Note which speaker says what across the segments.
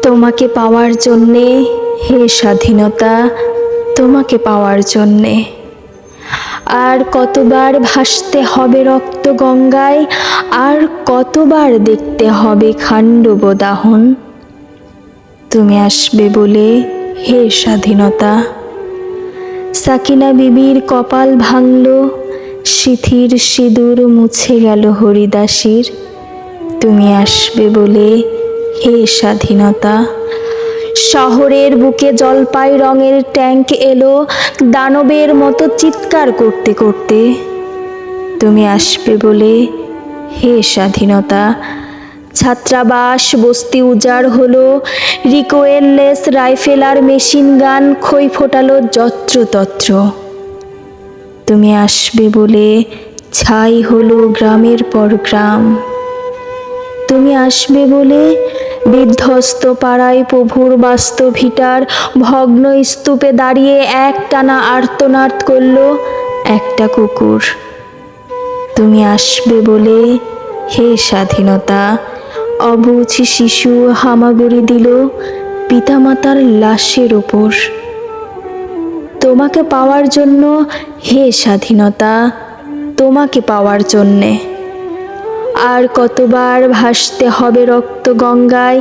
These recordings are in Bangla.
Speaker 1: তোমাকে পাওয়ার জন্যে, হে স্বাধীনতা, তোমাকে পাওয়ার জন্যে আর কতবার ভাসতে হবে রক্ত গঙ্গায়, আর কতবার দেখতে হবে খান্ডব দাহন। তুমি আসবে বলে, হে স্বাধীনতা। সাকিনা বিবির কপাল ভাঙল, সিথির সিঁদুর মুছে গেল হরিদাসীর। তুমি আসবে বলে, হে স্বাধীনতা। শহরের বুকে জলপাই রঙের ট্যাঙ্ক এলো দানবের মতো চিৎকার করতে করতে। তুমি আসবে বলে, হে স্বাধীনতা। ছাত্রাবাস বস্তি উজাড় হলো, রিকোয়েললেস রাইফেল আর মেশিন গান খই ফোটালো যত্রতত্র। তুমি আসবে বলে ছাই হলো গ্রামের পর গ্রাম। তুমি আসবে বলে বিধ্বস্ত পাড়ায় প্রভুর বাস্ত ভিটার ভগ্ন স্তূপে দাঁড়িয়ে একটানা আর্তনাদ করল একটা কুকুর। তুমি আসবে বলে, হে স্বাধীনতা। অবুঝ শিশু হামাগুড়ি দিল পিতামাতার লাশের ওপর। তোমাকে পাওয়ার জন্য, হে স্বাধীনতা, তোমাকে পাওয়ার জন্যে আর কতবার ভাসতে হবে রক্ত গঙ্গায়,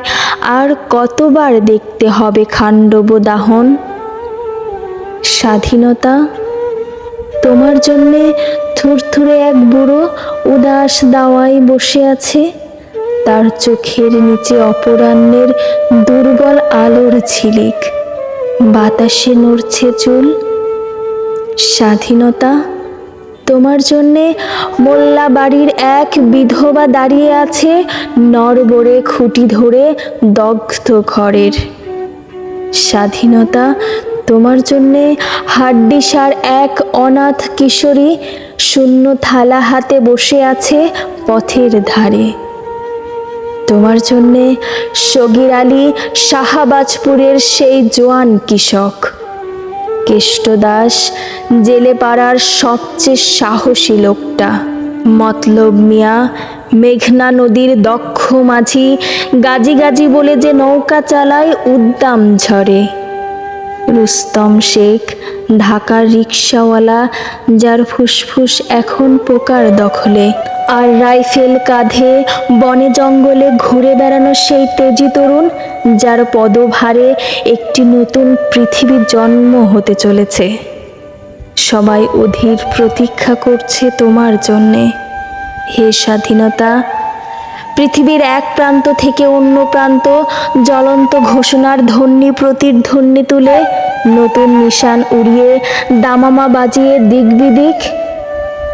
Speaker 1: আর কতবার দেখতে হবে খান্ডব দাহন। স্বাধীনতা, তোমার জন্যে থুরথুরে এক বুড়ো উদাস দাওয়ায় বসে আছে, তার চোখের নিচে অপরাহ্নের দুর্বল আলোর ঝিলিক, বাতাসে নড়ছে চুল। স্বাধীনতা, তোমার জন্যে মোল্লা বাড়ির এক বিধবা দাঁড়িয়ে আছে নড়বড়ে খুঁটি ধরে দগ্ধ ঘরের। স্বাধীনতা, তোমার জন্যে হাড্ডিসার এক অনাথ কিশোরী শূন্য থালা হাতে বসে আছে পথের ধারে। তোমার জন্যে সগীর আলী শাহাবাজপুরের সেই জোয়ান কৃষক, কেষ্টদাস জেলে পাড়ার সবচেয়ে সাহসী লোকটা, মতলব মিয়া মেঘনা নদীর দক্ষ মাঝি, গাজি গাজি বলে যে নৌকা চালায় উদ্দাম ঝড়ে, রুস্তম শেখ ঢাকার রিকশাওয়ালা যার ফুসফুস এখন পোকার দখলে, আর রাইফেল কাঁধে বনে জঙ্গলে ঘুরে বেড়ানো সেই তেজি তরুণ যার পদভারে একটি নতুন পৃথিবীর জন্ম হতে চলেছে। সবাই অধীর প্রতীক্ষা করছে তোমার জন্যে, হে স্বাধীনতা। পৃথিবীর এক প্রান্ত থেকে অন্য প্রান্ত জ্বলন্ত ঘোষণার ধ্বনি প্রতিধ্বনি তুলে নতুন নিশান উড়িয়ে দামামা বাজিয়ে দিক বিদিক।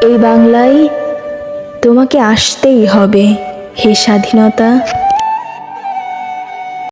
Speaker 1: এই বাংলায় তোমাকে আসতেই হবে, হে স্বাধীনতা।